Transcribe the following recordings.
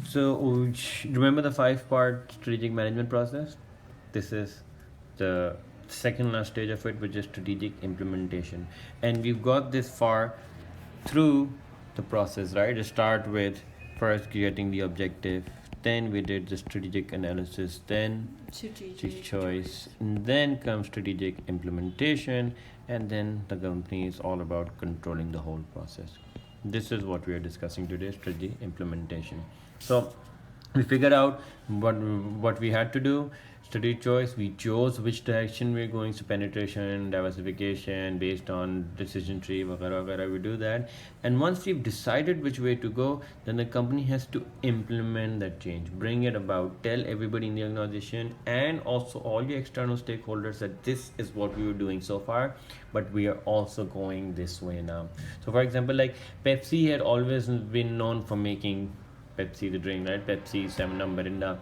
So remember the 5-part strategic management process? This is the second last stage of it, which is strategic implementation. And we've got this far through the process, right? To start with first getting the objective, then we did the strategic analysis, then strategic choice, and then comes strategic implementation, and then the company is all about controlling the whole process. This is what we are discussing today, strategy implementation. So we figured out what we had to do. Study choice, we chose which direction we're going, so penetration, diversification based on decision tree, वगैरह वगैरह, we do that. And once we've decided which way to go, then the company has to implement that change, bring it about, tell everybody in the organization and also all the external stakeholders that this is what we were doing so far, but we are also going this way now. So for example, like Pepsi had always been known for making Pepsi the drink, right? Pepsi, 7-Up, Mirinda.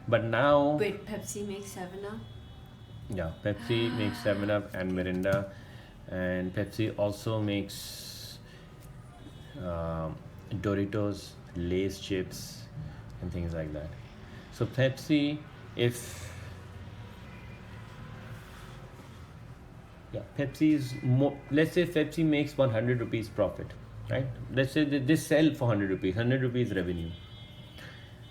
But now, Wait, Pepsi makes 7-Up? yeah, Pepsi makes 7-Up and Mirinda, and Pepsi also makes Doritos, Lay's chips, and things like that. So Pepsi, if yeah, Pepsi is more. Let's say Pepsi makes 100 rupees profit, right? Let's say they sell for 100 rupees, 100 rupees revenue.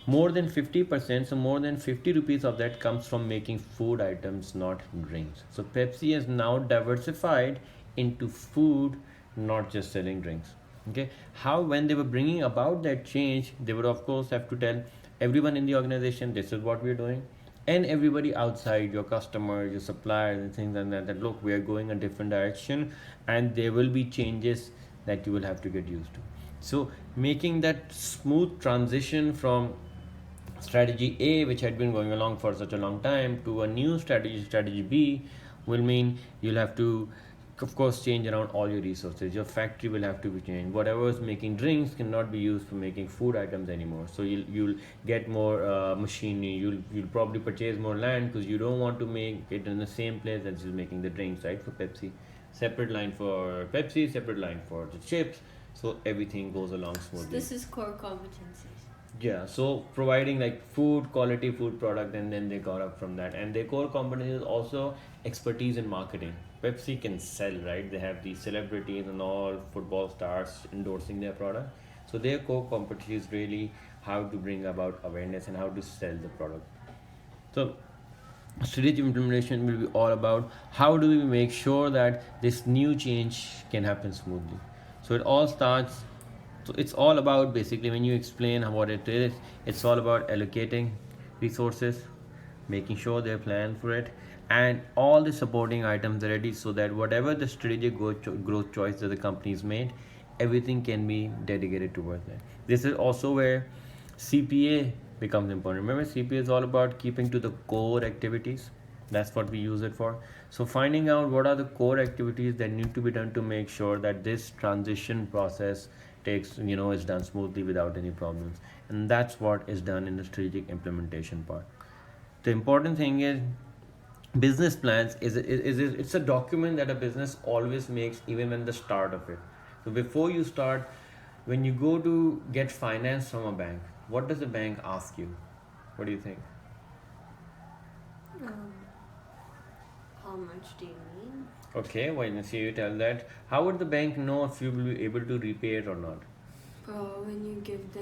More than 50%, so more than 50 rupees of that comes from making food items, not drinks. So Pepsi has now diversified into food, not just selling drinks. Okay, how when they were bringing about that change, they would of course have to tell everyone in the organization this is what we're doing, and everybody outside, your customers, your suppliers, and things like that, that look, we are going a different direction, and there will be changes that you will have to get used to. So making that smooth transition from strategy A, which had been going along for such a long time, to a new strategy, strategy B, will mean you'll have to, of course, change around all your resources. Your factory will have to be changed. Whatever is making drinks cannot be used for making food items anymore. So you'll get more machinery. You'll probably purchase more land because you don't want to make it in the same place as you're making the drinks, right? For Pepsi, separate line for Pepsi, separate line for the chips. So everything goes along smoothly. So this is core competencies. Yeah, so providing like food, quality food product, and then they got up from that. And their core competency is also expertise in marketing. Pepsi can sell, right? They have these celebrities and all football stars endorsing their product. So their core competency is really how to bring about awareness and how to sell the product. So strategic implementation will be all about how do we make sure that this new change can happen smoothly. So it all starts, so it's all about basically when you explain what it is, it's all about allocating resources, making sure they're planned for it, and all the supporting items are ready so that whatever the strategic growth choice that the company's made, everything can be dedicated towards that. This is also where CPA becomes important. Remember, CPA is all about keeping to the core activities. That's what we use it for. So finding out what are the core activities that need to be done to make sure that this transition process takes, is done smoothly without any problems. And that's what is done in the strategic implementation part. The important thing is business plans is it's a document that a business always makes even when the start of it. So before you start, when you go to get finance from a bank, what does the bank ask you? What do you think? Um, how much do you need? Okay, when you tell that, how would the bank know if you will be able to repay it or not? When you give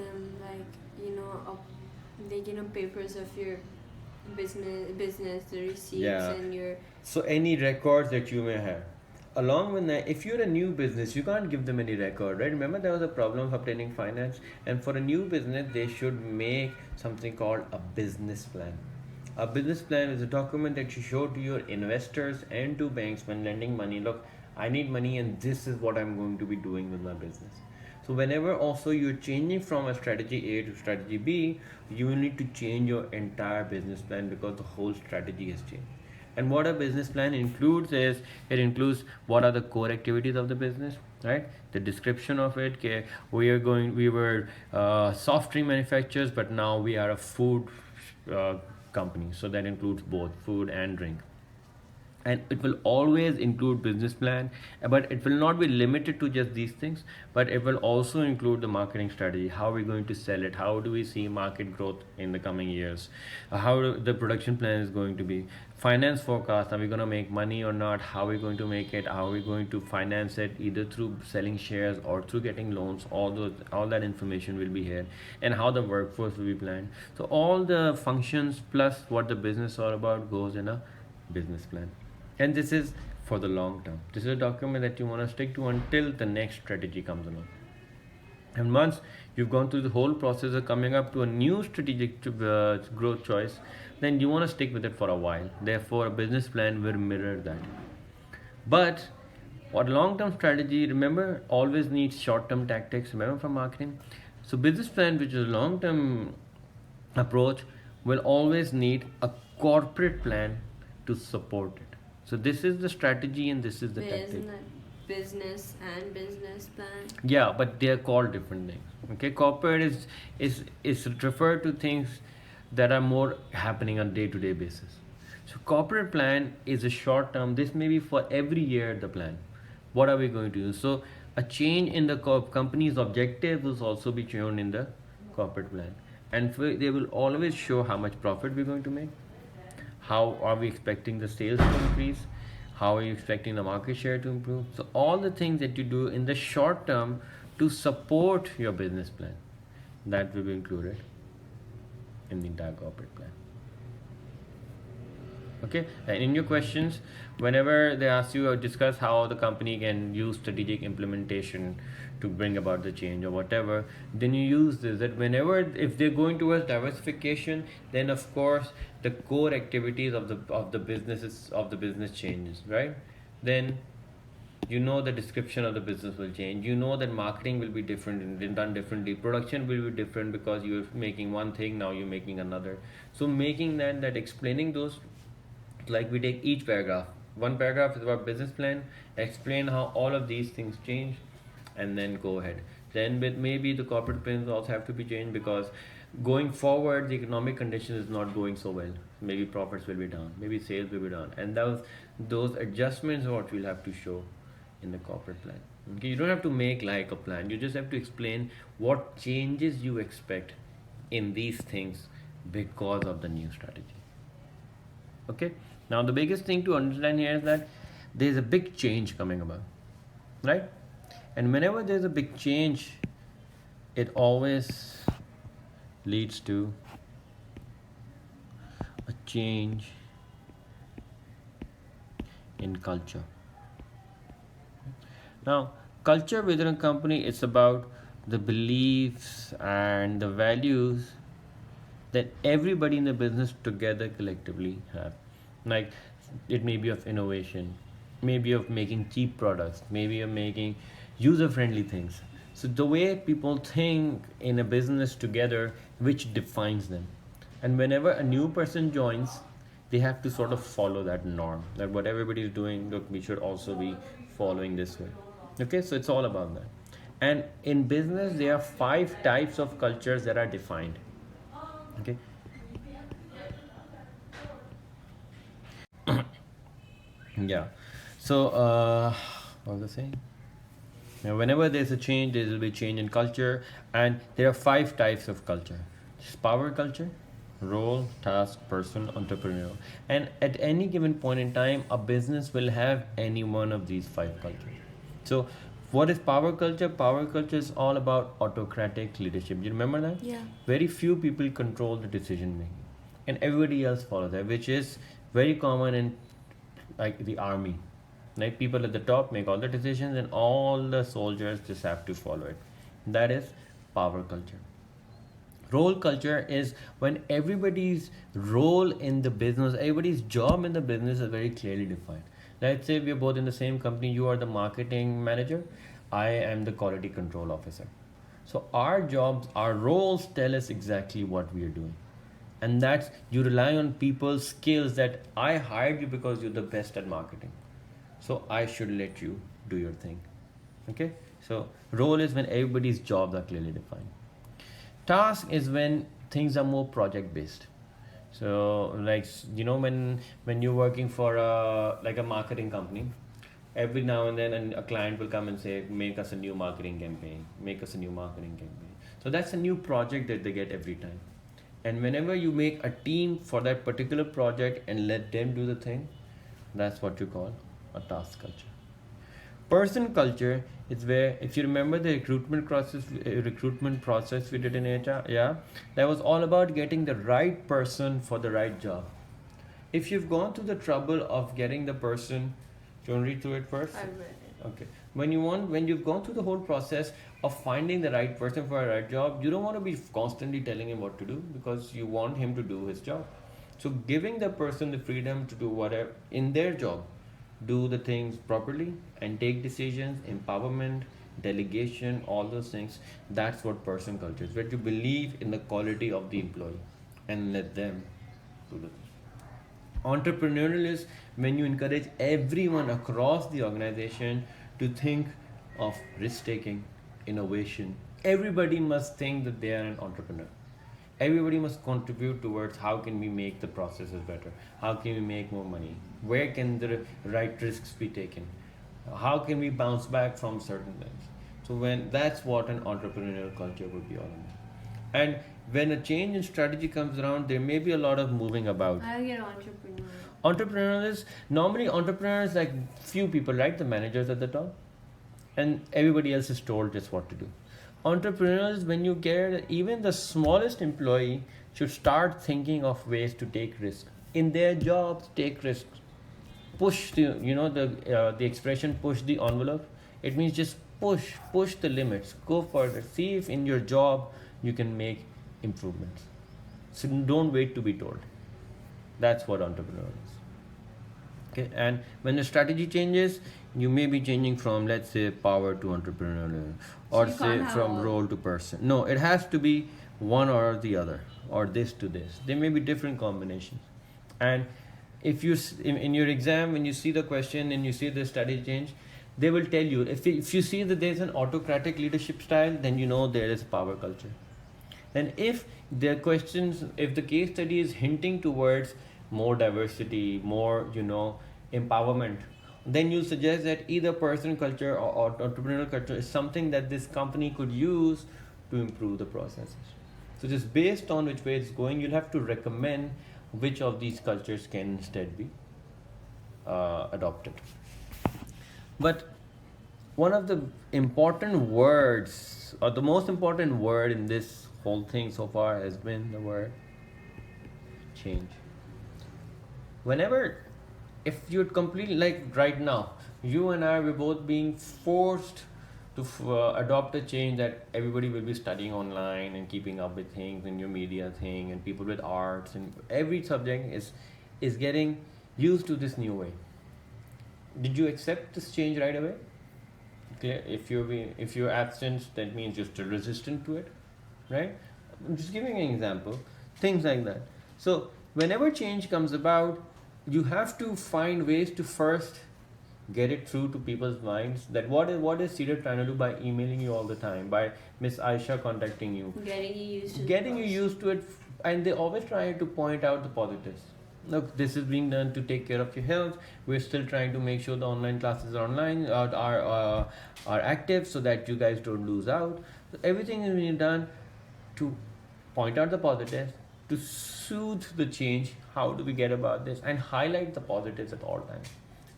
them papers of your business, the receipts, Yeah. and your So any records that you may have. Along with that, if you're a new business, you can't give them any record, right? Remember there was a problem of obtaining finance, and for a new business, they should make something called a business plan. A business plan is a document that you show to your investors and to banks when lending money. Look, I need money, and this is what I'm going to be doing with my business. So whenever also you're changing from a strategy A to strategy B, you will need to change your entire business plan because the whole strategy has changed. And what a business plan includes is it includes what are the core activities of the business, right? The description of it. Okay, we were soft drink manufacturers, but now we are a food company. So that includes both food and drink. and it will always include business plan, but it will not be limited to just these things, but it will also include the marketing strategy. How are we going to sell it? How do we see market growth in the coming years? The production plan is going to be. Finance forecast, are we going to make money or not? How are we going to make it? How are we going to finance it, either through selling shares or through getting loans? All that information will be here. And how the workforce will be planned. So all the functions plus what the business is all about goes in a business plan. And this is for the long term. This is a document that you want to stick to until the next strategy comes along. And once you've gone through the whole process of coming up to a new strategic growth choice, then you want to stick with it for a while. Therefore, a business plan will mirror that. But what long term strategy, remember, always needs short term tactics. Remember from marketing? So, business plan, which is a long term approach, will always need a corporate plan to support it. So, this is the strategy and this is the Wait, tactic. isn't that business and business plan? Yeah, but they are called different things. Okay, corporate is referred to things that are more happening on day-to-day basis. So corporate plan is a short term. This may be for every year the plan. What are we going to do? So a change in the company's objective will also be shown in the corporate plan, and they will always show how much profit we're going to make, how are we expecting the sales to increase, how are you expecting the market share to improve. So all the things that you do in the short term to support your business plan, that will be included in the entire corporate plan. Okay, and in your questions, whenever they ask you or discuss how the company can use strategic implementation to bring about the change or whatever, then you use this, that whenever, if they're going towards diversification, then of course the core activities of the businesses of the business changes, right? Then you know the description of the business will change. You know that marketing will be different and done differently. Production will be different because you're making one thing, now you're making another. So making that explaining those, like we take each paragraph, one paragraph is about business plan, explain how all of these things change, and then go ahead. Then with maybe the corporate plans also have to be changed because going forward the economic condition is not going so well. Maybe profits will be down, maybe sales will be down, and those adjustments are what we'll have to show in the corporate plan. Okay, you don't have to make like a plan, you just have to explain what changes you expect in these things because of the new strategy. Okay, now the biggest thing to understand here is that there's a big change coming about, right? And whenever there's a big change, it always leads to a change in culture. Now, culture within a company is about the beliefs and the values that everybody in the business together collectively have. Like it may be of innovation, maybe of making cheap products, maybe of making user friendly things. So the way people think in a business together, which defines them. And whenever a new person joins, they have to sort of follow that norm, that what everybody is doing, look, we should also be following this way. Okay, so it's all about that. And in business, there are 5 types of cultures that are defined. Okay, yeah. So, what was I saying? Now, whenever there's a change, there will be change in culture, and there are 5 types of culture: power culture, role, task, person, entrepreneurial. And at any given point in time, a business will have any one of these 5 cultures. So, what is power culture? Power culture is all about autocratic leadership. Do you remember that? Yeah. Very few people control the decision making, and everybody else follows that, which is very common in like the army. Like people at the top make all the decisions, and all the soldiers just have to follow it. That is power culture. Role culture is when everybody's role in the business, everybody's job in the business is very clearly defined. Let's say we're both in the same company. You are the marketing manager, I am the quality control officer. So our jobs, our roles tell us exactly what we are doing. And that's, you rely on people's skills, that I hired you because you're the best at marketing. So I should let you do your thing. Okay? So role is when everybody's jobs are clearly defined. Task is when things are more project based. So like when you're working for a marketing company, every now and then a client will come and say, make us a new marketing campaign, make us a new marketing campaign. So that's a new project that they get every time. And whenever you make a team for that particular project and let them do the thing, that's what you call a task culture. Person culture is where, if you remember the recruitment process we did in HR, yeah, that was all about getting the right person for the right job. If you've gone through the trouble of getting the person, do you want to read through it first? I read it. Okay. When you've gone through the whole process of finding the right person for a right job, you don't want to be constantly telling him what to do, because you want him to do his job. So giving the person the freedom to do whatever in their job, do the things properly and take decisions, empowerment, delegation, all those things. That's what person culture is, where you believe in the quality of the employee and let them do the things. Entrepreneurial is when you encourage everyone across the organization to think of risk taking, innovation. Everybody must think that they are an entrepreneur. Everybody must contribute towards how can we make the processes better, how can we make more money, where can the right risks be taken, how can we bounce back from certain things. So when that's what an entrepreneurial culture would be all about. And when a change in strategy comes around, there may be a lot of moving about. I get entrepreneur. Entrepreneurs is normally entrepreneurs like few people, right? The managers at the top, and everybody else is told just what to do. Entrepreneurs, when you get even the smallest employee, should start thinking of ways to take risks in their jobs. Take risks, push the expression push the envelope. It means just push the limits, go further, see if in your job you can make improvements. So don't wait to be told. That's what entrepreneur is. Okay, and when the strategy changes, you may be changing from, let's say, power to entrepreneurial, So or you say can't have from all. role to person. No, it has to be one or the other, or this to this. There may be different combinations. And if you in your exam, when you see the question and you see the strategy change, they will tell you, if you see that there's an autocratic leadership style, then you know there is a power culture. And if the questions, if the case study is hinting towards more diversity, more empowerment, then you suggest that either person culture or entrepreneurial culture is something that this company could use to improve the processes. So just based on which way it's going, you'll have to recommend which of these cultures can instead be adopted. But one of the important words, or the most important word in this whole thing so far, has been the word change. Whenever, if you're completely, like right now, you and I, we're both being forced to adopt a change that everybody will be studying online and keeping up with things and your media thing, and people with arts, and every subject is getting used to this new way. Did you accept this change right away? Okay, if you're absent, that means you're still resistant to it, right? I'm just giving an example, things like that. So whenever change comes about, you have to find ways to first get it through to people's minds that what is Cedar trying to do by emailing you all the time, by Miss Aisha contacting you, Getting you used to getting you used to it, and they always try to point out the positives. Look, this is being done to take care of your health. We're still trying to make sure the online classes are online, are active, so that you guys don't lose out. So everything is being done to point out the positives, to soothe the change. How do we get about this, and highlight the positives at all times?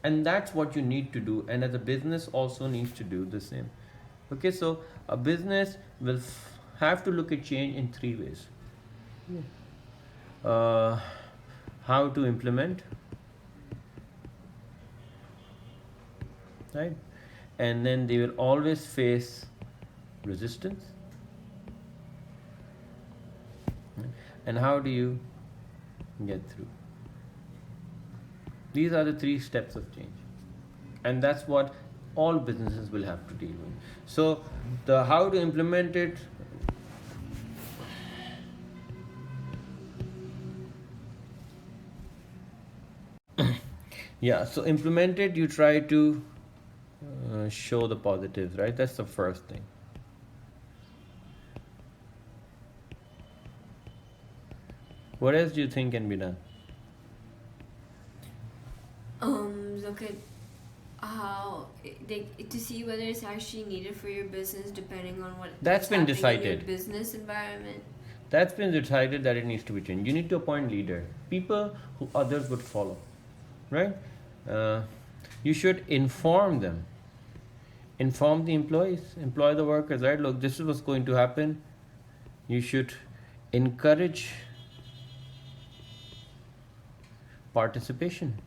And that's what you need to do. And as a business, also needs to do the same. Okay, so a business will have to look at change in three ways. Uh, how to implement, right? And then they will always face resistance. And how do you get through? These are the three steps of change. And that's what all businesses will have to deal with. So the how to implement it, yeah, so implement it, you try to show the positives, right? That's the first thing. What else do you think can be done? Look at how to see whether it's actually needed for your business, depending on That's what's been happening in your decided. business environment. That's been decided that it needs to be changed. You need to appoint leader, people who others would follow, right? Uh, you should inform them, inform the employees, employ the workers, right? Look, this is what's going to happen. You should encourage participation.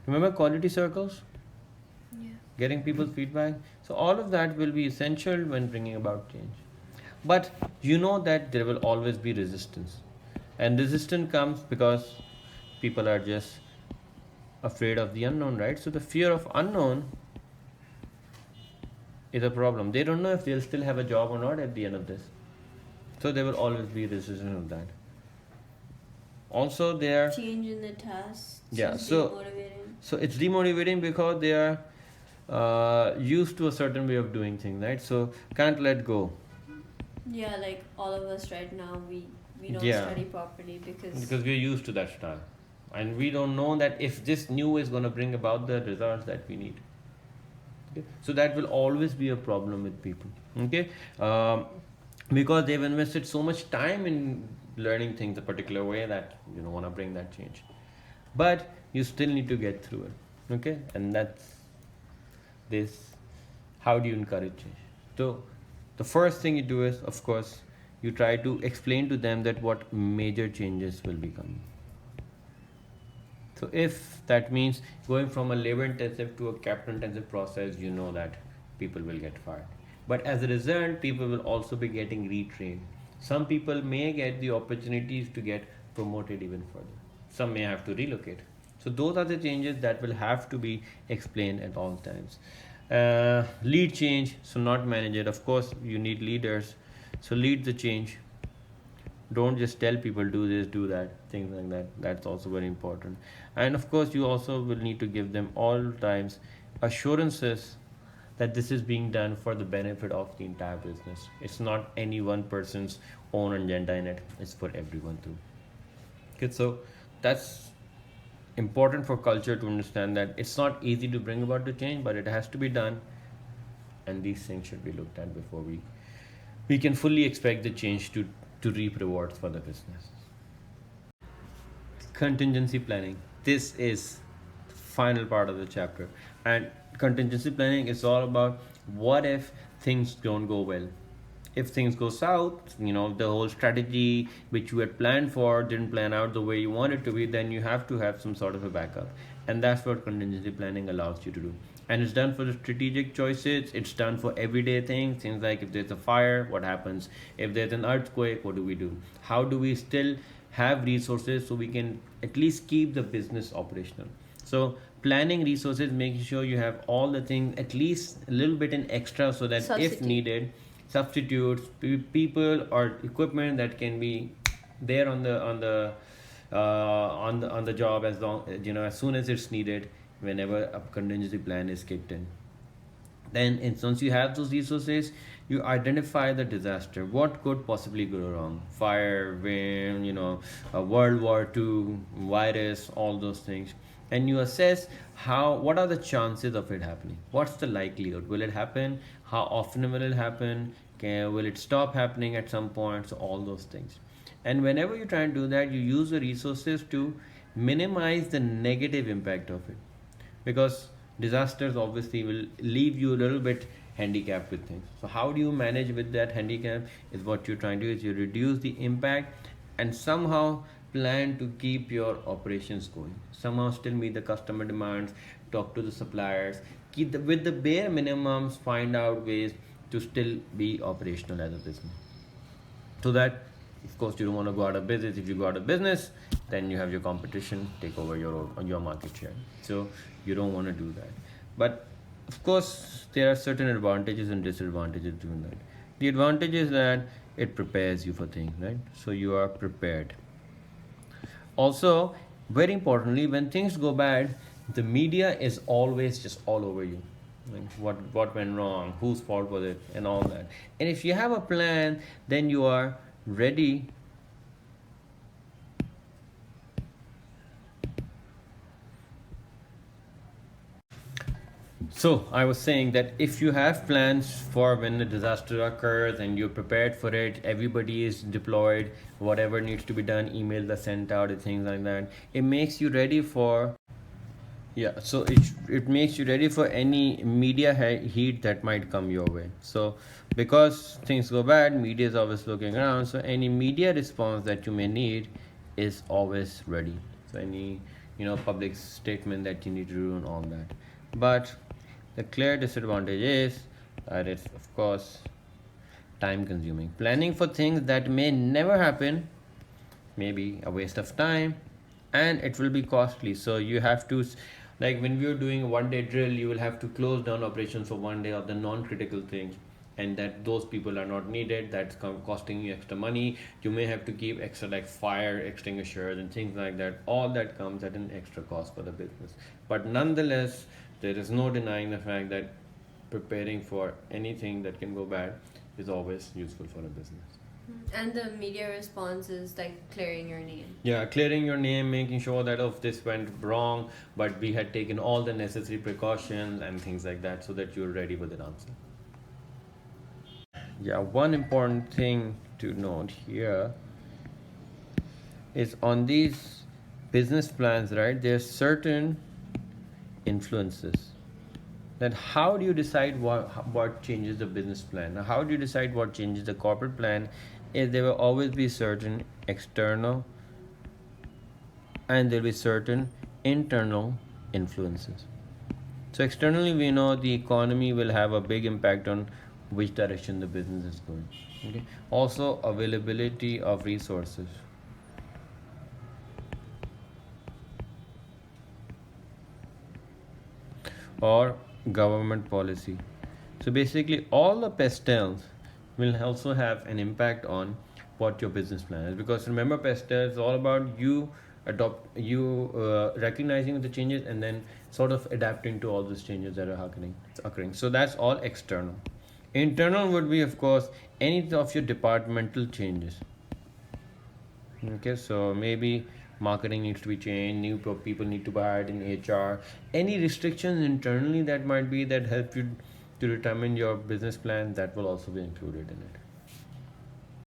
Remember quality circles? Yeah. Getting people's feedback. So all of that will be essential when bringing about change. But you know that there will always be resistance. And resistance comes because people are just afraid of the unknown, right? So the fear of unknown is a problem. They don't know if they'll still have a job or not at the end of this. So there will always be resistance of that. Also, there, Change in the task. yeah. Seems So demotivating. so it's demotivating because they are used to a certain way of doing things, right? So can't let go. Yeah, like all of us right now, we don't Yeah, study properly because because we're used to that style, and we don't know that if this new is going to bring about the results that we need. Okay? So that will always be a problem with people. Okay, because they've invested so much time in learning things a particular way that you don't want to bring that change, but you still need to get through it. Okay, and that's this. How do you encourage change? So the first thing you do is, of course, you try to explain to them that what major changes will be coming. So if that means going from a labor intensive to a capital intensive process, you know that people will get fired. But as a result, people will also be getting retrained. Some people may get the opportunities to get promoted even further. Some may have to relocate. So those are the changes that will have to be explained at all times. Lead change, so not manage it. Of course, you need leaders. So lead the change. Don't just tell people do this, do that, things like that. That's also very important. And of course, you also will need to give them all times assurances that this is being done for the benefit of the entire business. It's not any one person's own agenda in it. It's for everyone too. Okay, so that's important for culture to understand that it's not easy to bring about the change, but it has to be done, and these things should be looked at before we can fully expect the change to reap rewards for the business. Contingency planning. This is the final part of the chapter, and contingency planning is all about what if things don't go well. If things go south, the whole strategy which you had planned for didn't plan out the way you want it to be, then you have to have some sort of a backup. And that's what contingency planning allows you to do. And it's done for the strategic choices, it's done for everyday things like if there's a fire, what happens? If there's an earthquake, what do we do? How do we still have resources so we can at least keep the business operational? So planning resources, making sure you have all the things at least a little bit in extra so that if substitute. needed, substitutes, people or equipment that can be there on the job as long as soon as it's needed, whenever a contingency plan is kicked in. Then once you have those resources, you identify the disaster. What could possibly go wrong? Fire, wind, a World War II, virus, all those things. And you assess what are the chances of it happening? What's the likelihood? Will it happen? How often will it happen? Will it stop happening at some point? So all those things. And whenever you try and do that, you use the resources to minimize the negative impact of it, because disasters obviously will leave you a little bit handicapped with things. So how do you manage with that handicap is what you're trying to do, is you reduce the impact and somehow plan to keep your operations going, somehow still meet the customer demands, talk to the suppliers, with the bare minimums, find out ways to still be operational as a business. So that, of course, you don't want to go out of business. If you go out of business, then you have your competition take over your market share. So you don't want to do that. But of course, there are certain advantages and disadvantages doing that. The advantage is that it prepares you for things, right? So you are prepared. Also, very importantly, when things go bad, the media is always just all over you. Like what went wrong, whose fault was it, and all that. And if you have a plan, then you are ready So I was saying that if you have plans for when a disaster occurs and you're prepared for it, everybody is deployed, whatever needs to be done, emails are sent out and things like that. It makes you ready for, yeah. So it makes you ready for any media heat that might come your way. So because things go bad, media is always looking around. So any media response that you may need is always ready. So any public statement that you need to do and all that. But the clear disadvantage is that it's of course time consuming. Planning for things that may never happen may be a waste of time and it will be costly. So you have to, like when we are doing a 1 day drill, you will have to close down operations for 1 day of the non-critical things, and that those people are not needed. That's costing you extra money. You may have to keep extra like fire extinguishers and things like that. All that comes at an extra cost for the business. But nonetheless, there is no denying the fact that preparing for anything that can go bad is always useful for a business. And the media response is like clearing your name. Yeah, clearing your name, making sure that if this went wrong, but we had taken all the necessary precautions and things like that so that you're ready with an answer. Yeah, one important thing to note here is on these business plans, right? There's certain influences. Then how do you decide what changes the business plan? Now, how do you decide what changes the corporate plan? Is there will always be certain external and there will be certain internal influences. So externally, we know the economy will have a big impact on which direction the business is going. Okay. Also, availability of resources. Or government policy. So basically, all the pastels will also have an impact on what your business plan is. Because remember, pastel is all about recognizing the changes and then sort of adapting to all those changes that are occurring. So that's all external. Internal would be, of course, any of your departmental changes. Okay, so maybe marketing needs to be changed, new people need to be hired in HR. Any restrictions internally that might be that help you to determine your business plan, that will also be included in it.